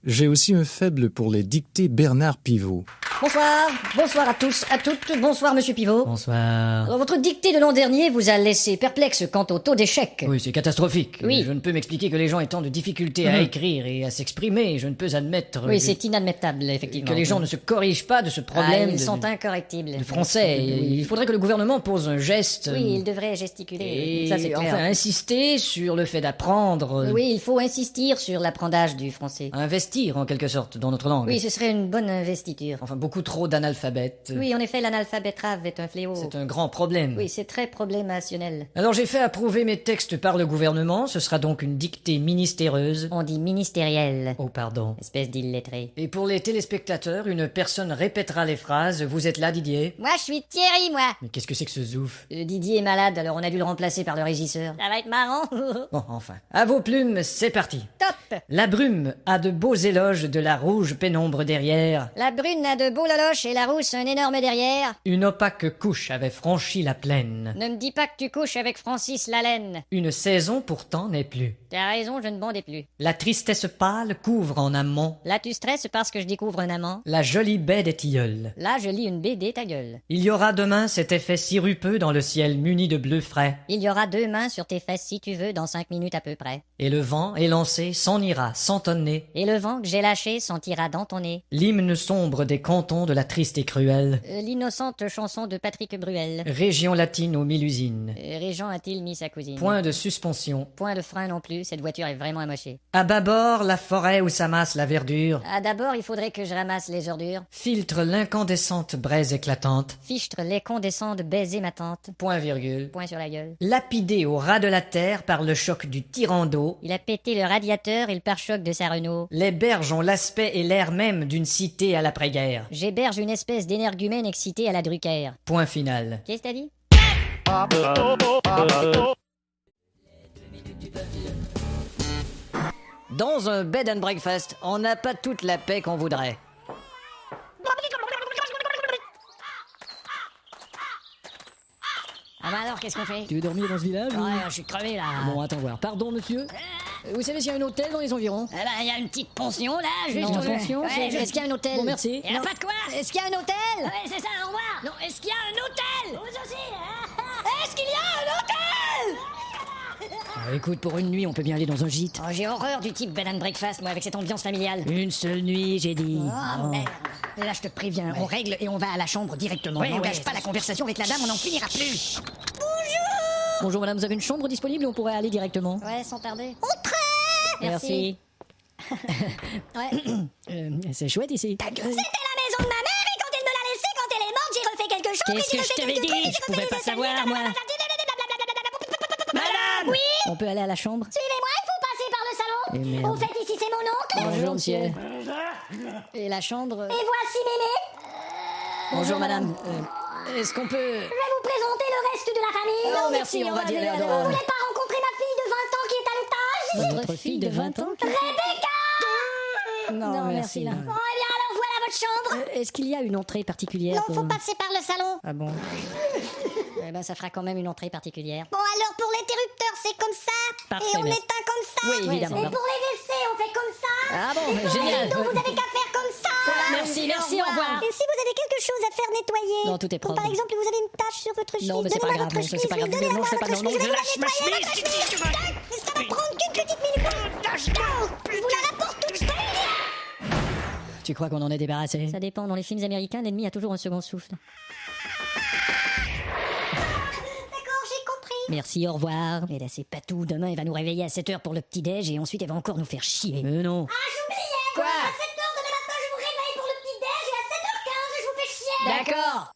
J'ai aussi un faible pour les dictées Bernard Pivot. Bonsoir, bonsoir à tous, à toutes, bonsoir Monsieur Pivot. Bonsoir. Alors, votre dictée de l'an dernier vous a laissé perplexe quant au taux d'échec. Oui, c'est catastrophique. Oui. Je ne peux m'expliquer que les gens aient tant de difficultés à écrire et à s'exprimer. Je ne peux admettre Oui, c'est inadmettable, effectivement. que les gens ne se corrigent pas de ce problème Ils de, sont incorrectibles. de français. Oui. Il faudrait que le gouvernement pose un geste. Oui, il devrait gesticuler. Et Ça, c'est clair. enfin insister sur le fait d'apprendre. Oui, il faut insister sur l'apprentissage du français. Investir en quelque sorte dans notre langue. Oui, ce serait une bonne investiture. Enfin, beaucoup trop d'analphabètes. Oui, en effet, l'analphabétrave est un fléau. C'est un grand problème. Oui, c'est très problémationnel. Alors j'ai fait approuver mes textes par le gouvernement. Ce sera donc une dictée ministéreuse. On dit ministériel. Oh, pardon. Espèce d'illettré. Et pour les téléspectateurs, une personne répétera les phrases. Vous êtes là, Didier? Moi, je suis Thierry, moi. Mais qu'est-ce que c'est que ce zouf? Didier est malade, alors on a dû le remplacer par le régisseur. Ça va être marrant. Bon, enfin. À vos plumes, c'est parti. Top. La brume a de beaux éloges de la rouge pénombre derrière. La brune a de beaux loloches et la rousse un énorme derrière. Une opaque couche avait franchi la plaine. Ne me dis pas que tu couches avec Francis Lalaine. Une saison pourtant n'est plus. T'as raison, je ne bondais plus. La tristesse pâle couvre en amont Là, tu stresses parce que je découvre un amant. la jolie baie des tilleuls. Là, je lis une BD, ta gueule. Il y aura demain cet effet sirupeux dans le ciel muni de bleu frais. Il y aura 2 mains sur tes fesses si tu veux dans 5 minutes à peu près. Et le vent, élancé, s'en ira, sans tonner. Et le vent que j'ai lâché sentira dans ton nez. L'hymne sombre des cantons de la triste et cruelle L'innocente chanson de Patrick Bruel. région latine aux 1000 usines. Régent a-t-il mis sa cousine? Point de suspension. Point de frein non plus, cette voiture est vraiment amochée. À bâbord, la forêt où s'amasse la verdure Ah, d'abord, il faudrait que je ramasse les ordures. filtre l'incandescente braise éclatante. Fichtre les condescends de baiser ma tante. Point virgule. Point sur la gueule. Lapidé au ras de la terre par le choc du tyran d'eau, Il a pété le radiateur et le pare-choc de sa Renault. les berges ont l'aspect et l'air même d'une cité à l'après-guerre. J'héberge une espèce d'énergumène excité à la Drucker. Point final. Qu'est-ce que t'as dit? Dans un bed and breakfast, on n'a pas toute la paix qu'on voudrait. Ah bah alors, qu'est-ce qu'on fait? Tu veux dormir dans ce village ou... Ouais, je suis crevé là. Bon, attends voir. Pardon, monsieur. Vous savez s'il y a un hôtel dans les environs? Eh ben, il y a une petite pension là, juste Non, au pension, c'est- Est-ce qu'il y a un hôtel? Bon, merci. Il y a pas de quoi? Est-ce qu'il y a un hôtel? Ouais, c'est ça, au revoir. Non, est-ce qu'il y a un hôtel? Vous aussi. Est-ce qu'il y a un hôtel? Ah, écoute, pour une nuit, on peut bien aller dans un gîte. Oh, j'ai horreur du type bed and breakfast, moi, avec cette ambiance familiale. Une seule nuit, j'ai dit. Oh, merde. Et là, je te préviens, on règle et on va à la chambre directement. Ouais, on n'engage ouais, pas la conversation avec la dame, on n'en finira plus. Bonjour madame, vous avez une chambre disponible ou on pourrait aller directement? Ouais, sans tarder. Merci. Ouais. C'est chouette ici. C'était la maison de ma mère et quand elle me l'a laissée, quand elle est morte, j'ai refait quelque chose. Qu'est-ce que je t'avais dit? Je pouvais pas savoir, moi. Madame! Oui? On peut aller à la chambre? Suivez-moi, il faut passer par le salon. Eh, merde. Au fait, ici, c'est mon oncle. Bonjour monsieur. Et la chambre? Et voici Mémé. Bonjour madame. Est-ce qu'on peut... Je vais vous présenter le reste de la famille. Non, merci, on va aller aller Vous dehors. voulez pas rencontrer ma fille de 20 ans qui est à l'étage? Votre fille de 20 ans? Rebecca! Non, merci. Bon, eh bien, alors voilà votre chambre. Est-ce qu'il y a une entrée particulière Non, pour- faut passer par le salon. Ah bon? Eh ben, ça fera quand même une entrée particulière. Bon alors pour l'interrupteur c'est comme ça Parfait, et on merci. éteint comme ça. Oui, évidemment. Et pour les WC on fait comme ça. Ah bon, génial. Donc vous avez qu'à faire comme ça. Merci, merci, au revoir. Et si vous avez quelque chose à faire nettoyer. Non, tout est Comme propre. par exemple vous avez une tache sur votre chemise. Non, mais c'est pas Donnez-moi grave, votre non, ça, c'est chemise, pas grave. donnez-moi Non, je fais pas- votre non, non, chemise, je vais lâche la ma nettoyer, chemise. mais ça va prendre qu'une petite minute. Je vous la rapporte tout de suite. Tu crois qu'on en est débarrassé? Ça dépend, dans les films américains, l'ennemi a toujours un second souffle. D'accord j'ai compris. Merci, au revoir. Et là, c'est pas tout. Demain, il va nous réveiller à 7h pour le petit-déj et ensuite, il va encore nous faire chier. Non. Ah j'oubliais. Quoi? À 7h demain matin je vous réveille pour le petit déj et à 7h15 je vous fais chier. D'accord.